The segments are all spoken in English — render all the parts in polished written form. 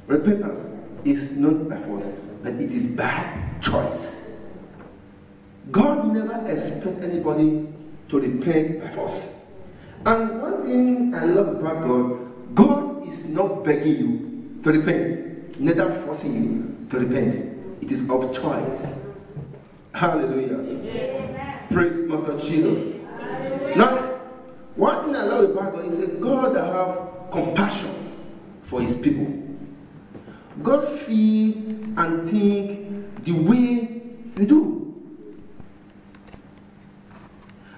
Repentance is not by force, but it is by choice. God never expects anybody to repent by force. And one thing I love about God, God is not begging you to repent, neither forcing you to repent. It is of choice. Hallelujah. Amen. Praise Master Jesus. Hallelujah. Now, one thing I love about God is that God have compassion for his people. God feel and think the way you do.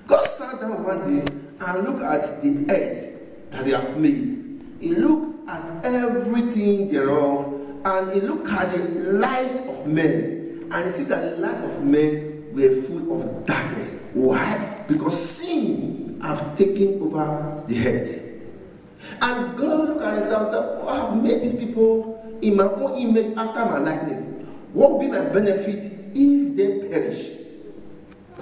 God sat down one day and looked at the earth that they have made. He looked at everything thereof, and he looked at the lives of men, and he said that the lives of men were full of darkness. Why? Because sin have taken over the earth. And God looked at himself and said, oh, I have made these people in my own image after my likeness. What will be my benefit if they perish?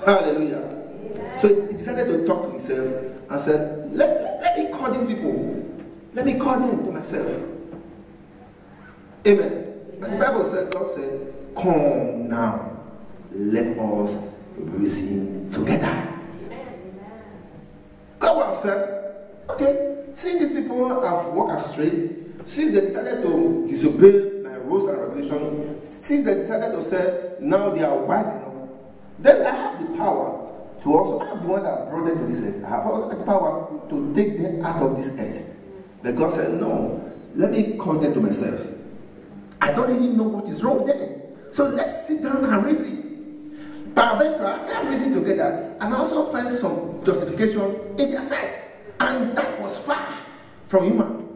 Hallelujah. So he decided to talk to himself and said, let me call these people. Let me call them to myself. Amen. And the Bible said, God said, come now, let us reason together. God would have said, okay, since these people have walked astray, since they decided to disobey my rules and regulations, since they decided to say, now they are wise enough, then I have the power to also, I am the one that brought them to this earth. I have also the power to take them out of this earth. But God said, no, let me call them to myself. I don't even know what is wrong there. So let's sit down and reason. But after reasoning together, I also find some justification in their side. And that was far from human.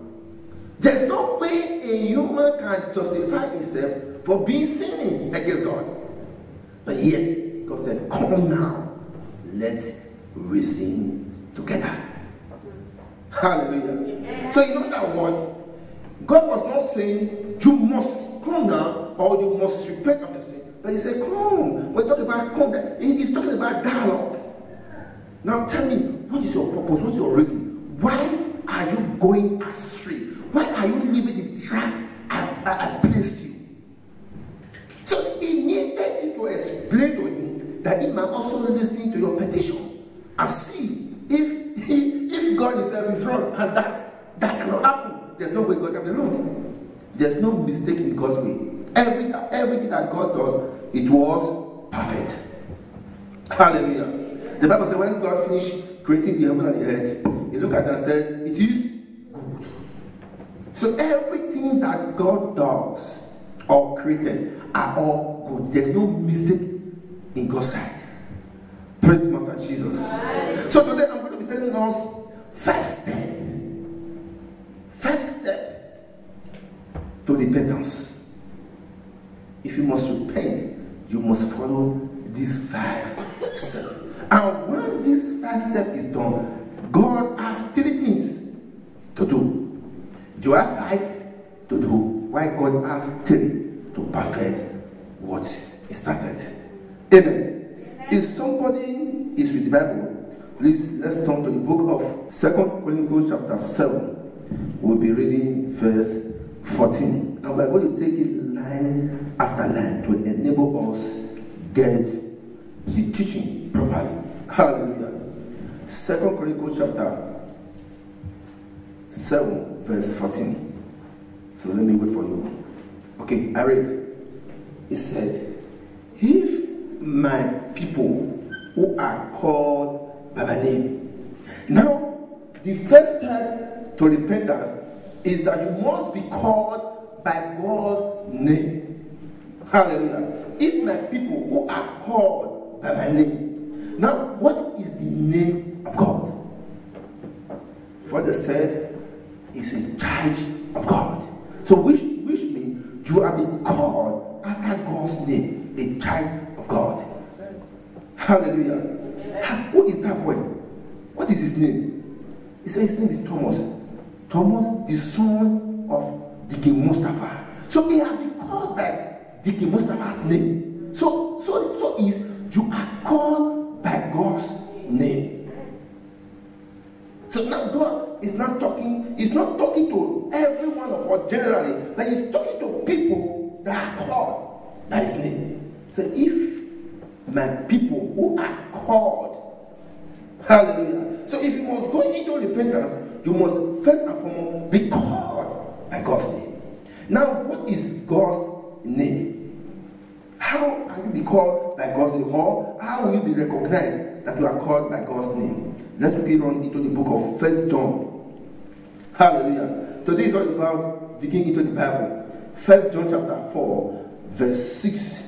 There's no way a human can justify himself for being sinning against God. But yet, God said, come now. Let's reason together. Hallelujah. So you know that word, God was not saying you must come down or you must repent of your sin. But he said, come. We're talking about come down. He's talking about dialogue. Now tell me, what is your purpose? What's your reason? Why are you going astray? Why are you leaving the track I placed you? So he needed you to explain to him that he might also listen to your petition and see if God himself is wrong, and that cannot happen. There's no way God can be wrong. There's no mistake in God's way. Everything that God does, it was perfect. Hallelujah. The Bible says when God finished creating the heaven and the earth, he looked at it and said, it is good. So everything that God does or created are all good. There's no mistake in God's sight. Praise Master Jesus. So today I'm going to be telling us first step to repentance. If you must repent, you must follow these 5 steps. And when this 5 step is done, God has 3 things to do. You have 5 to do. Why God has 3 to perfect what He started. Amen. If somebody is with the Bible, please let's turn to the book of 2 Chronicles chapter 7. We'll be reading verse 14. And we're going to take it line after line to enable us get the teaching properly. Hallelujah. 2 Chronicles chapter 7 verse 14. So let me wait for you. Okay, I read. It said, if my people who are called by my name. Now, the first step to repentance is that you must be called by God's name. Hallelujah. If my people who are called by my name. Now, what is the name of God? What they said is a child of God. So which means you are being called after God's name, a child of God. Hallelujah. Who is that boy? What is his name? He said his name is Thomas. Thomas, the son of Deacon Mustafa. So he has been called by Deacon Mustafa's name. So is you are called by God's name. So now God is not talking, he's not talking to every one of us generally, but he's talking to people that are called by his name. So if my people who are called, hallelujah. So if you must go into repentance, you must first and foremost be called by God's name. Now, what is God's name? How are you be called by God's name? Or how will you be recognized that you are called by God's name? Let's read on into the book of 1 John. Hallelujah. Today is all about digging into the Bible. 1 John chapter 4, verse 6.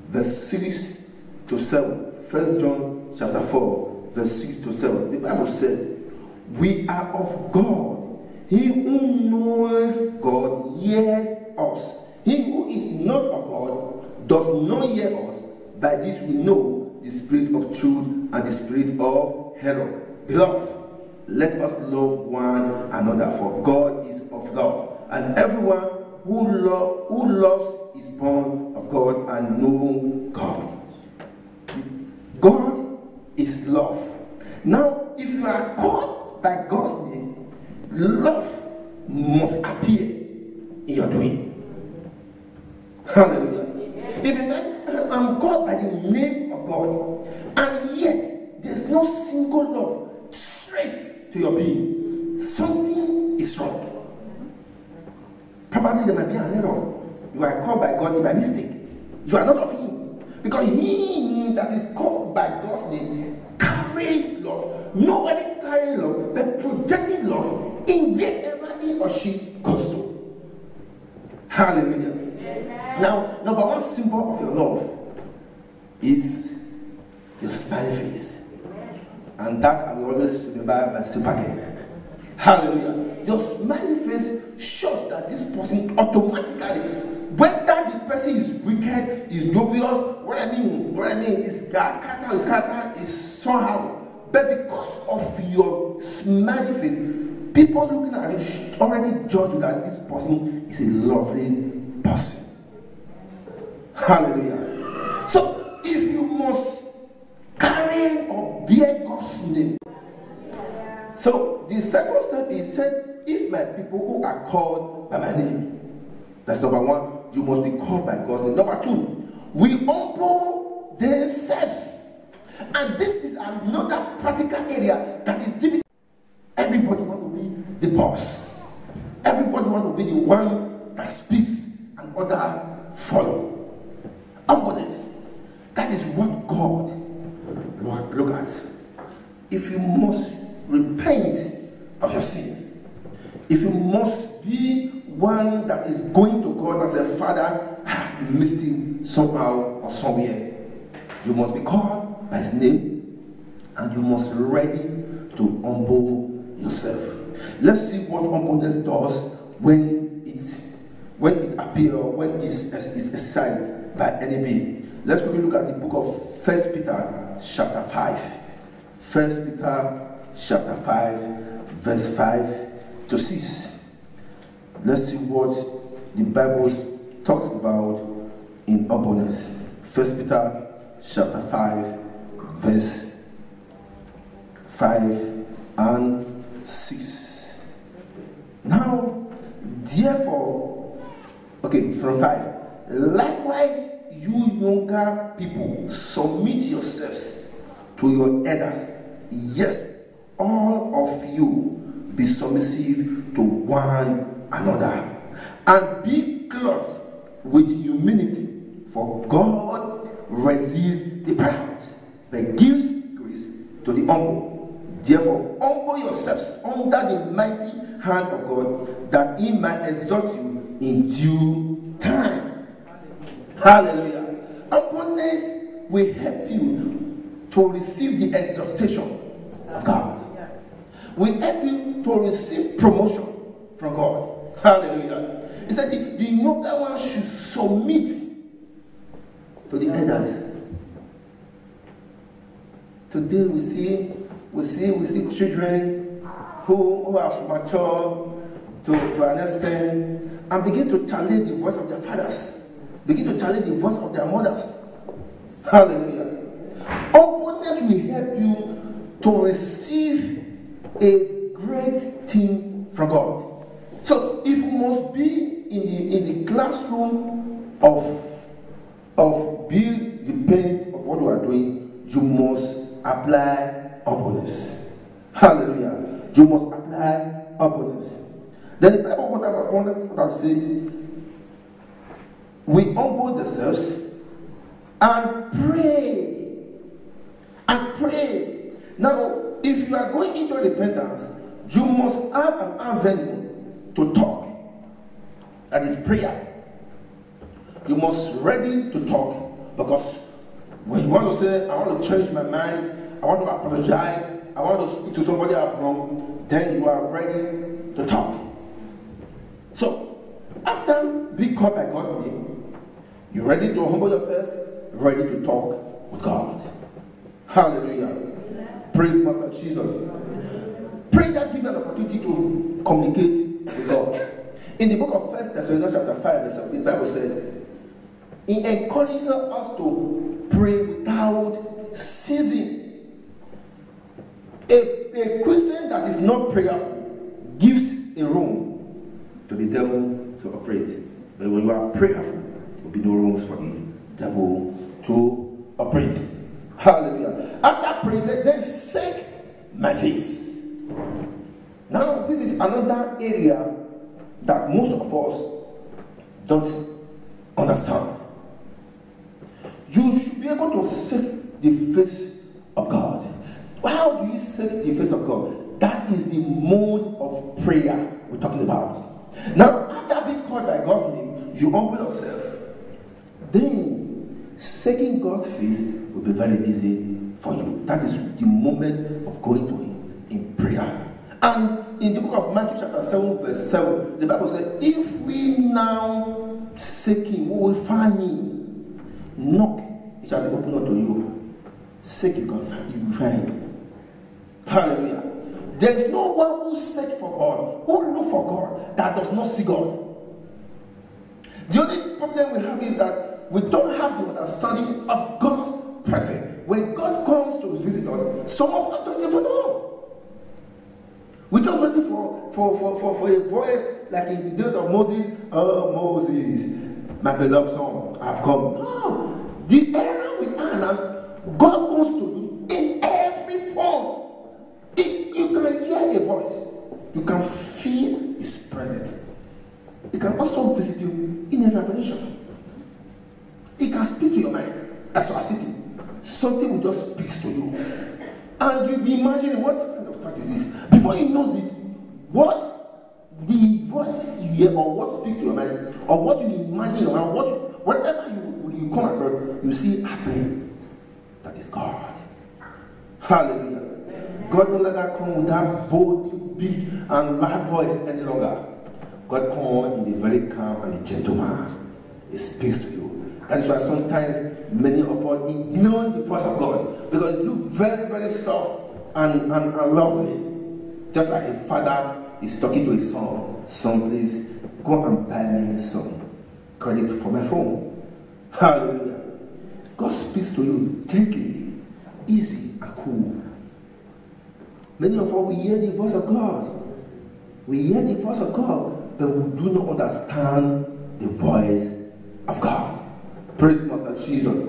Verse 6 to 7. 1 John chapter 4, verse 6 to 7. The Bible said, we are of God. He who knows God hears us. He who is not of God does not hear us. By this we know the spirit of truth and the spirit of error. Beloved, let us love one another, for God is of love. And everyone who loves is born of God and know God. God is love. Now, if you are called by God's name, love must appear in your doing. Hallelujah. If you say, I'm called by the name of God, and yet there's no single love straight to your being, something is wrong. Probably there might be an error. You are called by God by mistake. You are not of him. Because he that is called by God's name carries love. Nobody carries love, but projecting love in wherever he or she goes to. Hallelujah. Amen. Now, number one symbol of your love is your smiling face. And that I will always remember by Supergirl. Hallelujah. Your smiling face shows that this person automatically, whether the person is wicked, is dubious, what I mean is character is somehow. But because of your smiling face, people looking at it already judge that this person is a lovely person. Hallelujah. So if you must carry or bear God's name. So the second step is said, if my people who are called by my name. That's number one. You must be called by God's name. Number two, we humble themselves. And this is another practical area that is difficult. Everybody wants to be the boss. Everybody wants to be the one that speaks and others follow. Humbleness. That is what God look at. If you must repent of your sins, if you must be one that is going to God and say, Father, I have missed him somehow or somewhere, you must be called by his name and you must be ready to humble yourself. Let's see what humbleness does when it appears, when it's excited by enemy. Let's quickly look at the book of 1 Peter chapter 5. 1 Peter chapter 5, verse 5 to 6. Let's see what the Bible talks about in humbleness. 1 Peter chapter 5, verse 5 and 6. Now, therefore, from 5. Likewise, you younger people, submit yourselves to your elders. Yes, all of you be submissive to one another, and be clothed with humility, for God resists the proud, but gives grace to the humble. Therefore, humble yourselves under the mighty hand of God, that he might exalt you in due time. Hallelujah. Humbleness will help you to receive the exaltation of God. Will help you to receive promotion from God. Hallelujah. He said the younger one should submit to the elders. Today we see children who have matured to an extent and begin to challenge the voice of their fathers, begin to challenge the voice of their mothers. Hallelujah. Humbleness will help you to receive a great thing from God. So if you must be in the classroom of being repent of what you are doing, you must apply humbleness. Hallelujah. You must apply humbleness. Then the Bible wanted to say, we humble ourselves and pray. And pray. Now, if you are going into repentance, you must have an avenue to talk. That is prayer. You must ready to talk, because when you want to say, I want to change my mind, I want to apologize, I want to speak to somebody I've wronged, then you are ready to talk. So, after being called by God's name, you're ready to humble yourself, ready to talk with God. Hallelujah. Praise Master Jesus. Prayer gives an opportunity to communicate with God. In the book of 1 Thessalonians chapter 5 verse 17, the Bible said, it encourages us to pray without ceasing. A Christian that is not prayerful gives a room to the devil to operate. But when you are prayerful, there will be no room for the devil to operate. Hallelujah. After praise, then seek my face. Now, this is another area that most of us don't understand. You should be able to seek the face of God. How do you seek the face of God? That is the mode of prayer we're talking about. Now, after being called by God's name, you humble yourself. Then, seeking God's face will be very easy for you. That is the moment of going to Him in prayer. And in the book of Matthew chapter 7 verse 7, the Bible says, if we now seek Him, we will find Him. Knock, it shall be opened unto you. Seek Him, you will find Him. Hallelujah. There is no one who seeks for God, who look for God, that does not see God. The only problem we have is that we don't have the understanding of God's presence. When God comes to visit us, some of us don't even know. We're just waiting for a voice like in the days of Moses. Oh, Moses, my beloved son, I've come. No. The era we are now, God comes to you in every form. You can hear a voice. You can feel His presence. He can also visit you in a revelation. He can speak to your mind as you are sitting. Something will just speak to you. And you'll be imagining, what kind of thought is this? Before you know it, what the voices you hear, or what speaks to your mind, or what you imagine in your mind, whatever you come across, you see happening. That is God. Hallelujah. God no longer comes with that bold, big, and loud voice any longer. God comes in a very calm and a gentle manner. He speaks to you. That is why sometimes many of us ignore the voice of God, because it looks very, very soft and lovely. Just like a father is talking to his son. Son, please go and buy me some credit for my phone. Hallelujah. God speaks to you gently, easy, and cool. Many of us, we hear the voice of God. We hear the voice of God, but we do not understand the voice of God. Praise Master Jesus.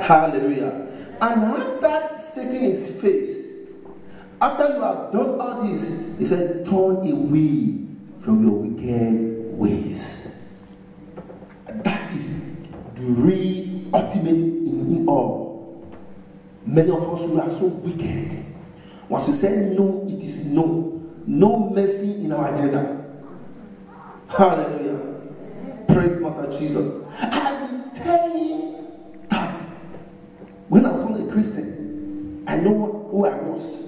Hallelujah. And after seeking His face, after you have done all this, He said, turn away from your wicked ways. That is the real ultimate in all. Many of us, we are so wicked. Once you say no, it is no. No mercy in our agenda. Hallelujah. Praise Master Jesus. I will tell you that when I was a Christian, I know who I was.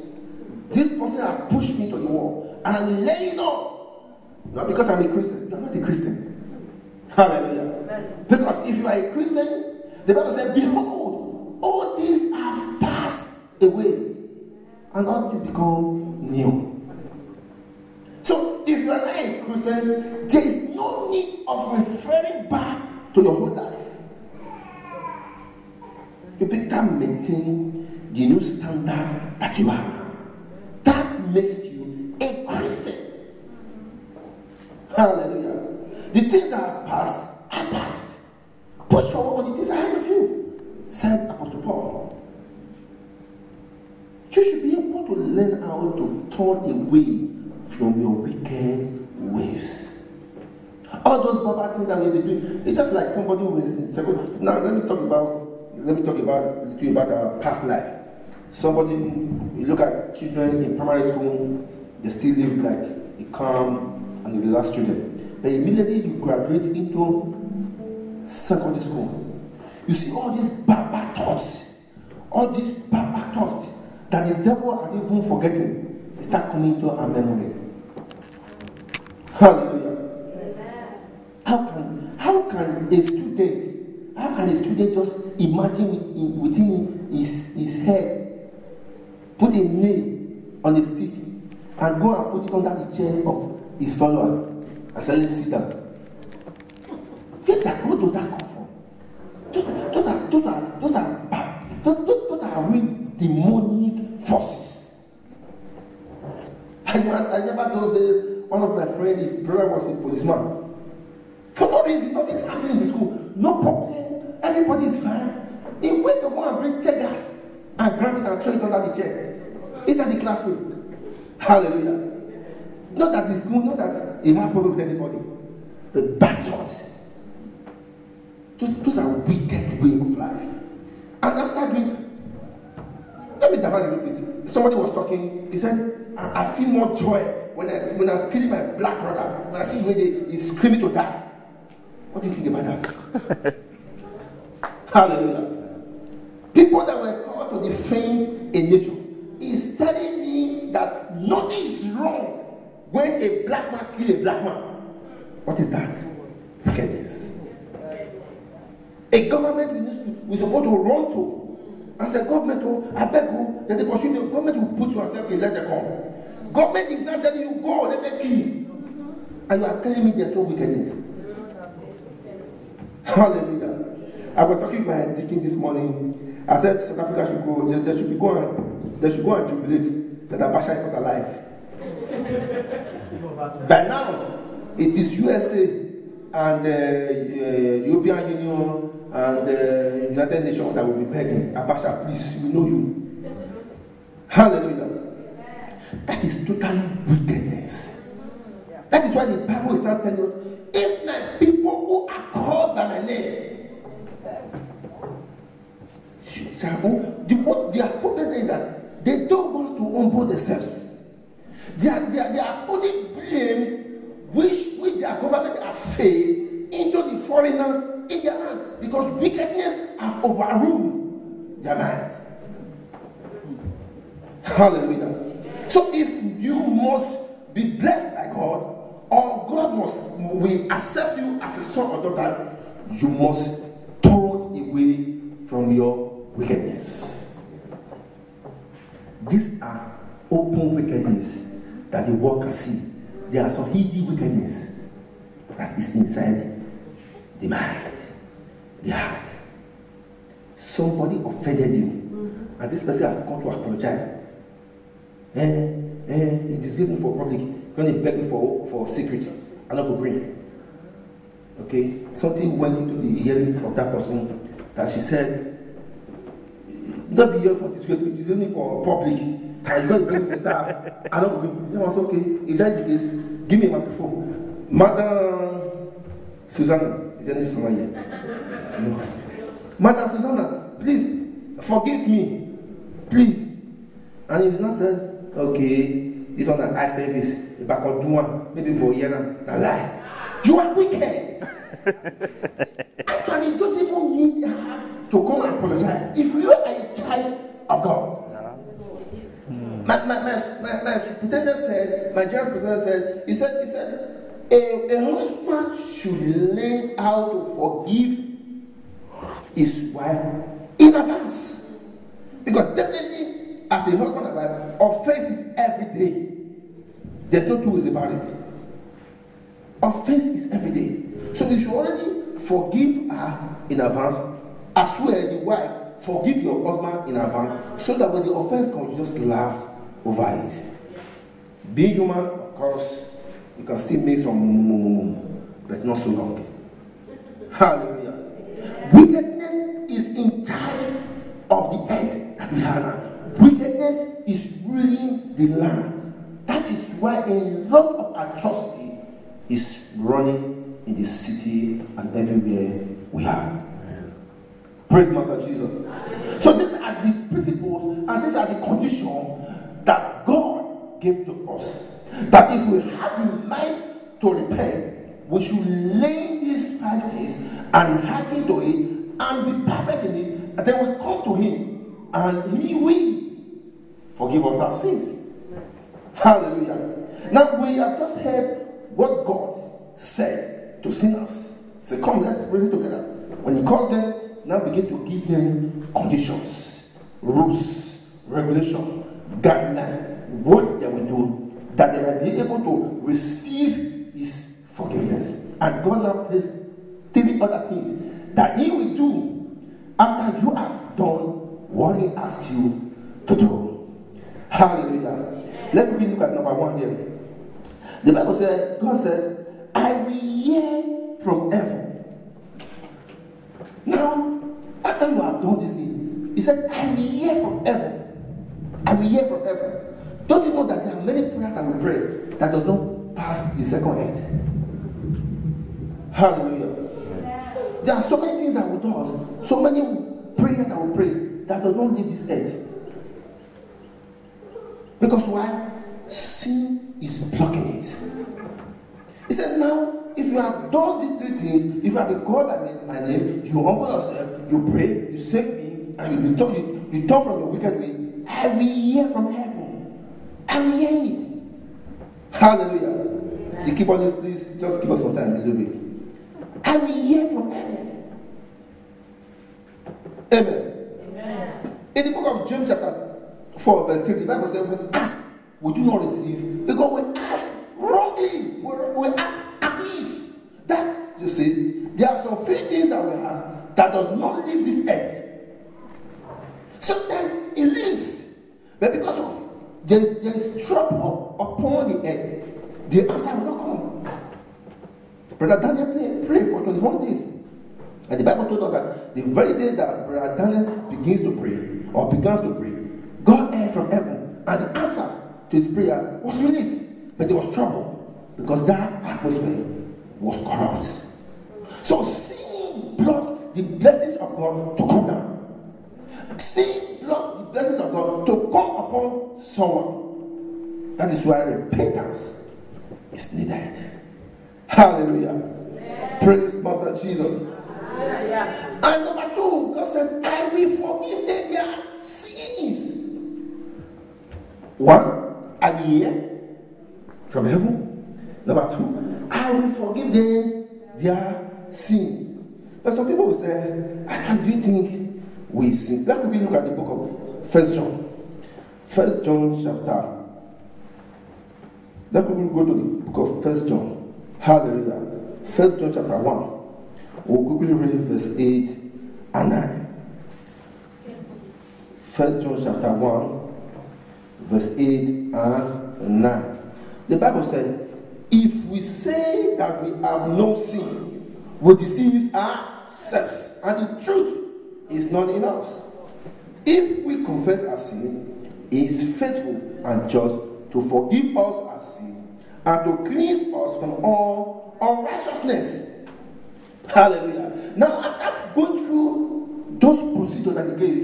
This person has pushed me to the wall, and I'm laying on. Not because I'm a Christian. You're not a Christian. Hallelujah. Because if you are a Christian, the Bible said, behold, all things have passed away, and all things become new. So if you are not a Christian, there is no need of referring back to your whole life. You better maintain the new standard that you have. That makes you a Christian. Hallelujah. The things that are past are past. Push forward on the things ahead of you, said Apostle Paul. You should be able to learn how to turn away from your wicked ways. All those bad things that we've been doing, it's just like somebody who is in second. Now let me talk about our past life. Somebody, you look at children in primary school, they still live like a calm and a relaxed student. But immediately you graduate into secondary school, you see all these bad thoughts, that the devil had even forgetting, they start coming into our memory. Hallelujah. How can a student just imagine within his head, put a nail on a stick and go and put it under the chair of his follower and say, sit down? Where does that come from? Those are real demonic forces. I remember those days, one of my friends, his brother was a policeman. For no reason, nothing's happening in the school. No problem. Everybody is fine. He went to go and bring tear gas and grab it and throw it under the chair. Inside the classroom. Hallelujah. Not that the school, not that he had problem with anybody. The bad thoughts. Those are wicked way of life. And after doing, let me divide a little bit. Somebody was talking, he said, I feel more joy when I'm killing my black brother, when I see when he's screaming to die. What do you think about that? Hallelujah. People that were called to defend a nation is telling me that nothing is wrong when a black man kills a black man. What is that? Wickedness. A government we're supposed to run to and say, government, I beg you, that they pursue you. Government will put you and say, okay, let them come. Government is not telling you, go, let them kill you. And you are telling me there's no wickedness. Hallelujah. I was talking to my deacon this morning. I said South Africa should go. They should go and jubilate that Abacha is not alive. By now, it is USA and European Union and United Nations that will be begging Abacha, please, we know you. Hallelujah. That is totally wickedness. That is why the Bible is not telling us, if my people who are called by my name their problem is that they don't want to humble themselves. They are putting blames which their government have failed into the foreigners in their land because wickedness have overruled their minds. Hallelujah. So if you must be blessed by God, or God will accept you as a son or daughter, you must turn away from your wickedness. These are open wickedness that the world can see. There are some hidden wickedness that is inside the mind, the heart. Somebody offended you, and this person has come to apologize. He disgraced me for public. Going to beg me for secret. I'm not going to bring. Okay? Something went into the ears of that person that she said, not be here for disgrace, it is only for public. And you're going to bring me staff. I'm not going to bring. It was okay. If that's the case, give me a microphone. Madam Susanna. Is there any Susanna here? No. Madam Susanna, please forgive me. Please. And he did not say, okay, it's on an eye service, back on doing maybe for a year and lie. You are wicked. Actually, you don't even need to come and apologize. If you are a child of God. My superintendent said, my general president said, he said, a husband should learn how to forgive his wife in advance. Because definitely, as a husband and wife, offense is every day. There's no two ways about it. Offense is every day. So you should already forgive her in advance, as well as the wife, forgive your husband in advance, so that when the offense comes, you just laugh over it. Being human, of course, you can still make some but not so long. Hallelujah. Wickedness is in charge of the earth that we have now. Wickedness is ruling the land. That is why a lot of atrocity is running in the city and everywhere we are. Praise Master Jesus. So these are the principles and these are the conditions that God gave to us. That if we have the mind to repent, we should lay these 5 things and hearken to it and be perfect in it, and then we come to Him and He will forgive us our sins. Hallelujah. Now we have just heard what God said to sinners. He said, come, let's reason together. When He calls them, now begins to give them conditions, rules, regulation, guidelines, what they will do, that they might be able to receive His forgiveness. And God now places 3 other things that He will do after you have done what He asks you to do. Hallelujah. Let me look at number 1 here. The Bible said, God said, I will hear from heaven. Now, after you have done this thing, He said, I will hear from heaven. I will hear from heaven. Don't you know that there are many prayers that we pray that does not pass the second earth? Hallelujah. There are so many things that we do, so many prayers that we pray that does not leave this earth. Because why? Sin is blocking it. He said, now, if you have done these 3 things, if you have been called by my name, you humble yourself, you pray, you seek me, and you turn from your wicked way, I will hear from heaven. I will hear it. Hallelujah. You keep on this, please. Just give us some time a little bit. I will hear from heaven. Amen. Amen. In the book of James chapter 4 verse 3, the Bible says, we ask, we do not receive, because we ask wrongly. We ask amiss. That, you see, there are some few things that we ask that does not leave this earth. Sometimes it leaves, but because of there is trouble upon the earth, the answer will not come. Brother Daniel prayed for 21 days. And the Bible told us that the very day that Brother Daniel begins to pray, or begins to pray, God heard from heaven, and the answer to his prayer was released. But there was trouble, because that atmosphere was corrupt. So sin blocked the blessings of God to come down. Sin blocked the blessings of God to come upon someone. That is why repentance is needed. Hallelujah. Yeah. Praise Master Jesus. Yeah. And number 2, God said, I will forgive them their sins. 1, I will hear from heaven. Number 2, I will forgive them their sin. But some people will say, do you think we sin? Let me look at the book of 1 John. 1 John chapter. Let me go to the book of 1 John. Hallelujah. 1 John chapter 1. We'll quickly read verse 8 and 9. 1 John chapter 1, verse 8 and 9. The Bible said, if we say that we have no sin, we deceive ourselves, and the truth is not in us. If we confess our sin, He is faithful and just to forgive us our sin and to cleanse us from all unrighteousness. Hallelujah. Now, after going through those procedures that He gave,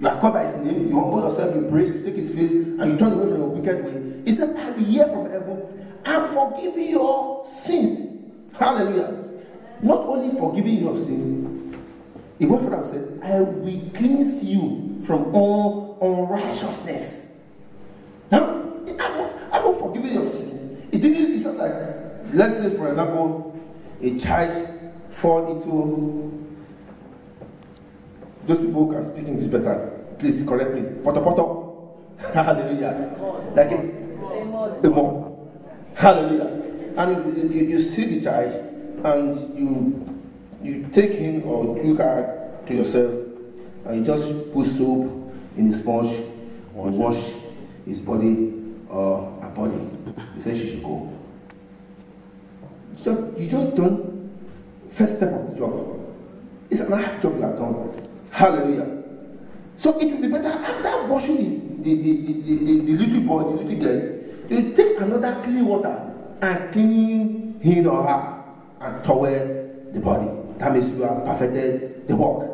you are called by His name, you humble yourself, you pray, you seek His face, and you turn away from your wicked way. He said, I will hear from heaven and forgive your sins. Hallelujah. Not only forgiving your sins, He went further and said, I will cleanse you from all unrighteousness. Now, I won't forgive your sin. It's not like, let's say, for example, a child fall into, those people who can speak English better, please correct me. Poto. Hallelujah. Like a mod. Hallelujah. And you see the child and you take him or you look to yourself and you just put soap in the sponge and wash his body or her body. He says she should go. So you just done first step of the job. It's an half job you have done. Hallelujah. So it will be better after washing the little boy, the little girl, you take another clean water and clean him or her and towel the body. That means you have perfected the work.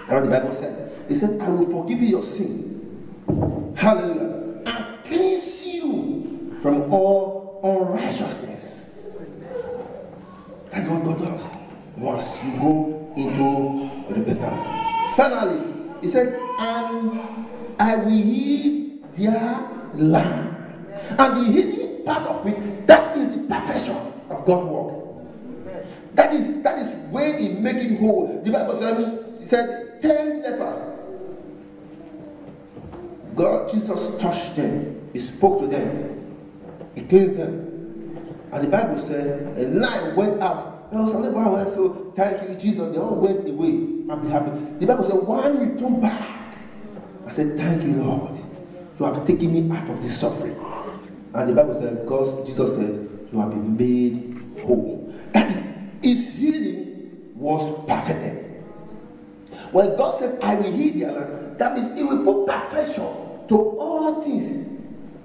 That's what the Bible said. It said, I will forgive you your sin. Hallelujah. And cleanse you from all unrighteousness. That's what God does once you go into repentance. Finally, he said, and I will heal their land. And the healing part of it, that is the perfection of God's work. That is when He make it whole. The Bible said 10 lepers. God, Jesus touched them. He spoke to them. He cleansed them. And the Bible said, a light went out. Some people were so, thank you, Jesus. They all went away and be happy. The Bible said, one returned back. I said, thank you, Lord. You have taken me out of this suffering. And the Bible said, because Jesus said, you have been made whole. That is, His healing was perfected. When God said, I will heal their land, that means He will put perfection to all things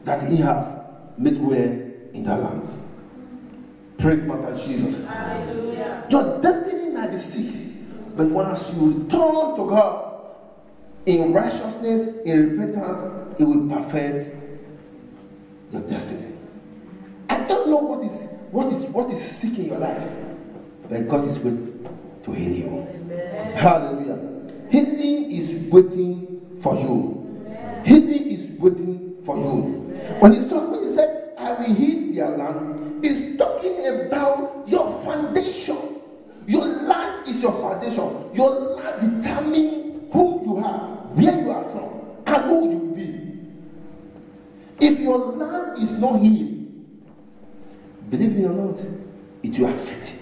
that He have made way in their lands. Praise Master Jesus. Hallelujah. Your destiny might be sick, but once you return to God in righteousness, in repentance, He will perfect your destiny. I don't know what is sick in your life, but God is waiting to heal you. Amen. Hallelujah. Healing is waiting for you. Amen. Healing is waiting for you. Amen. When he said, I will heal their land, he's talking about your foundation. Your land is your foundation. Your land determines who you are, where you are from, and who you will be. If your land is not healed, believe me or not, it will affect you.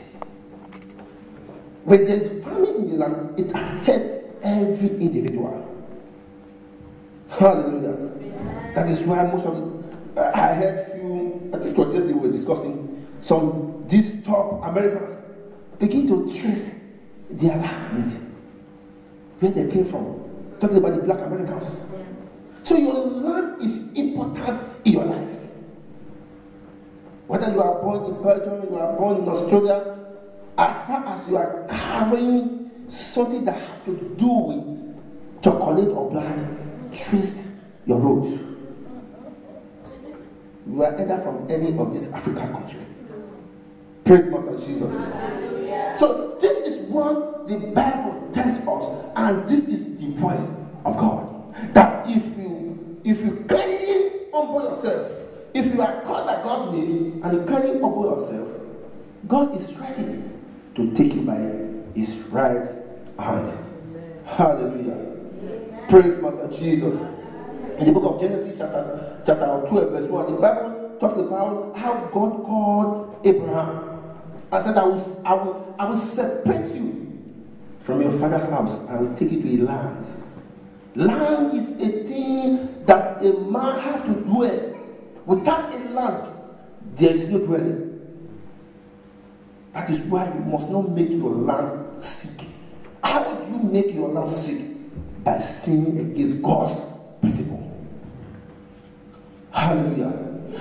When there's famine in the land, it affects every individual. Hallelujah. Yeah. That is why most of I heard few, I think it was yesterday we were discussing these top Americans begin to trace their land, where they came from, talking about the black Americans. So your land is important in your life. Whether you are born in Belgium, you are born in Australia, as far as you are carrying something that has to do with chocolate or blood, trace your roots. You are either from any of this African country. Praise Master Jesus. So this is what the Bible tells us, and this is the voice of God. That if you clearly humble yourself, if you are called by God's name and you clearly humble yourself, God is ready to take you by His right hand. Hallelujah. Praise Master Jesus. In the book of Genesis, chapter 12, verse 1, the Bible talks about how God called Abraham and said, I will separate you from your father's house. I will take you to a land. Land is a thing that a man has to dwell. Without a land, there is no dwelling. That is why you must not make your land sick. How do you make your land sick? By sinning against God's principle. Hallelujah.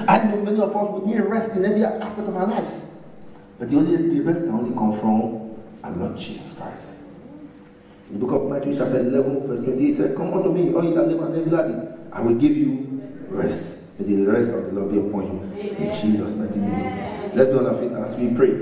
I know many of us will need rest in every aspect of our lives. But the rest can only come from our Lord Jesus Christ. In the book of Matthew chapter 11 verse 28, it said, come unto me, all you that live and heavy laden, I will give you rest. May the rest of the Lord be upon you. In Jesus' mighty name. Let's be on our feet as we pray.